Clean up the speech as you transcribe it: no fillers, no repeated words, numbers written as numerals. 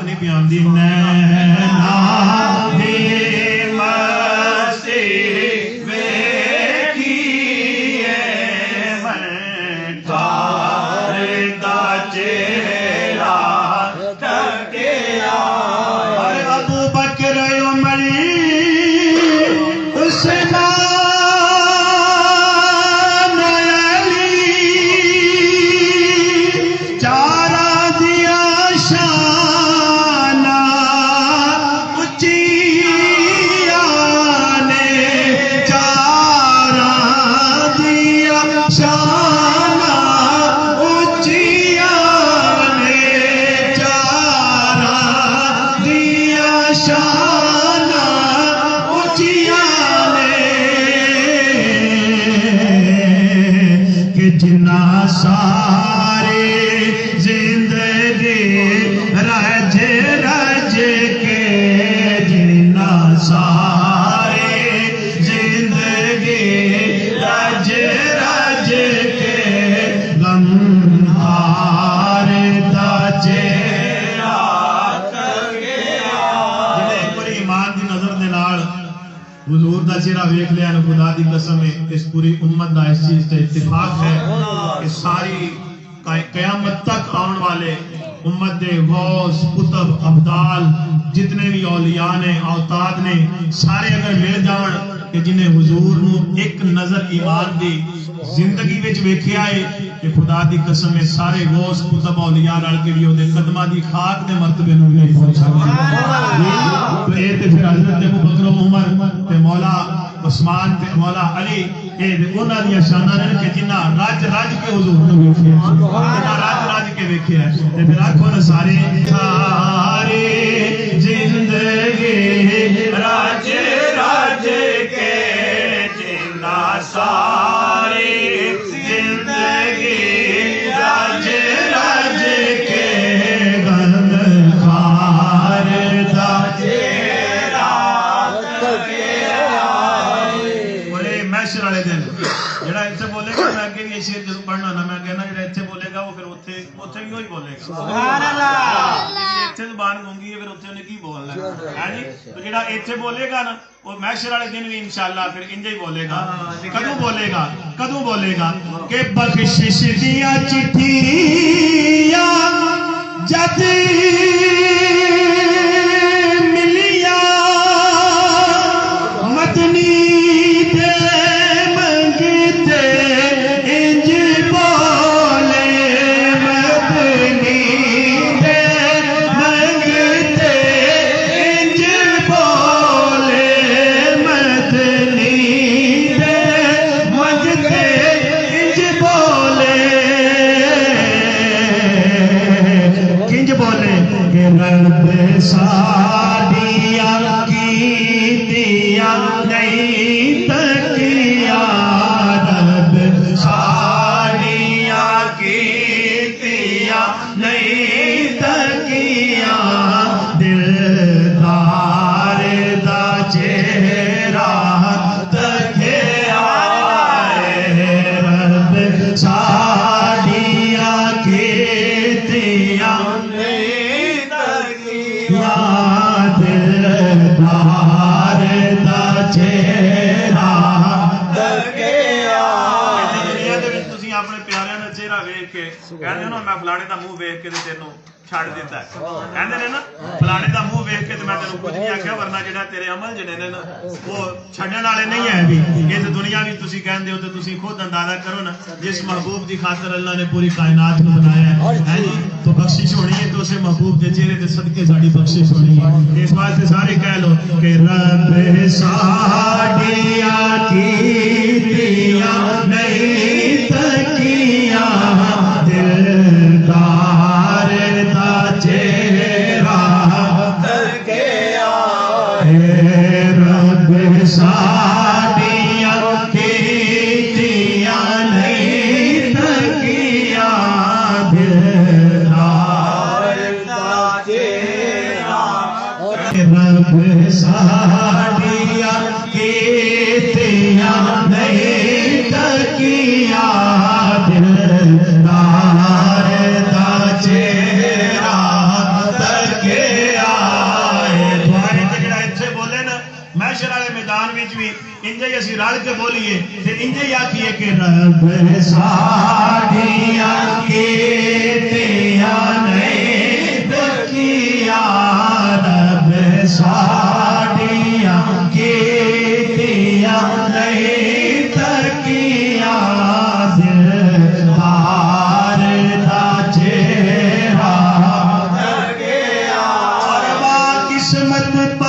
आवाज नहीं पियांदी नैना दी मस्ती वेखी मैं दा चेहरा तकिया अरे अबू बकर उमर उस्मान जिन्ना सारे जिंदगी रज रज के जिन्ना सारे जिंदगी रज रज के गम हार दा चेहरा तकिया जिन्हें एक बार ईमान दी नजर दे नाल हुजूर दा चेहरा वेख लिया न खुदा दी कसम है इस पूरी उम्मत दा इस चीज ते इत्तेफाक है कि सारी कयामत तक आने वाले उम्मत दे गौस कुतुब अब्दाल जितने भी औलिया ने औताद ने सारे अगर मिल जावन कि जिन्हें हुजूर नू एक नजर ईमान दी जिंदगी विच वेखिया है कि खुदा दी कसम है सारे गौस कुतुब औलिया रल के भी ओदे कदमां दी खाक दे मर्तबे नू नहीं पहुंच सकदे तो ये ते फिर हजरत अबू बकर उमर ते मौला उस्मान ते मौला अली ये उन्हां दी शानां ने कि जिन्ना रज रज के हुजूर नू वेखिया जिन्ना रज रज के वेखिया ते फिर आखो ना सारे सारे जिंदगी रज रज के जिन्ना सारी जिंदगी रज रज के गंद खार दा चेहरा तकिया बड़े मैशर वाले दिन जेड़ा इत्थे बोलेगा मैं अगे भी शेर जरूर पढ़ना ना मैं कहना जेड़ा इत्थे बोलेगा वो फिर उथे उथे भी वही बोलेगा सुभान अल्लाह इत्थे जुबान गूंगी है फिर उथे उन्हें की बोलना है जी तो जेड़ा इत्थे बोलेगा ना वो मैशर वाले दिन भी इंशाअल्लाह फिर इंज ही बोलेगा कदों बोलेगा कि बख्शिश दिया चिट्ठियां जद मिलिया मदनी दे मंगते इंज बोले मदनी दे मंगते इंज बोले मदनी दे मंगते इंज बोले किंज बोले कि रब साडिया कीतिया नहीं तकिया रब साडिया कीतिया नहीं तकिया दिलदार दा चेहरा तकिया रब साडिया कीतिया नहीं तकिया दिलदार दा चेहरा तकिया दुनिया दे विच तुसीं अपने प्यारिਆਂ ਦਾ चेहरा वेख के कहंदे हो ना मैं फलाने दा मुंह वेख के ते तैनूं छड़ दिता है कहंदे ने ना फलाने दा मुंह वेख के ते मैं तैनूं कुछ नहीं आख्या वरना जेड़ा तेरे अमल जिहड़े ने ना वो छड्डण वाले नहीं है भी ये तो दुनिया भी तुसीं कहंदे हो ते तुसीं खुद अंदाजा करो ना जिस महबूब दी खातिर अल्लाह ने पूरी कायनात को बनाया है जी तो बख्शिश होनी है तो उसे महबूब के चेहरे ते सदके साडी बख्शिश होनी है इस वास्ते सारे कह लो कि रब साडिया कीतिया नहीं तकिया दिलदार दा चेहरा तकिया रब साडिया कीतिया नहीं तकिया दिलदार दा चेहरा रब साडिया कीतिया नहीं तकिया दिलदार दा चेहरा तकिया وچ بھی انجے اسی رل کے بولیے تے انجے آکھیے کہ رب ساڈیاں کیتیاں نہیں تکیاں رب ساڈیاں کیتیاں نہیں تکیاں دلدار دا چہرہ قسمت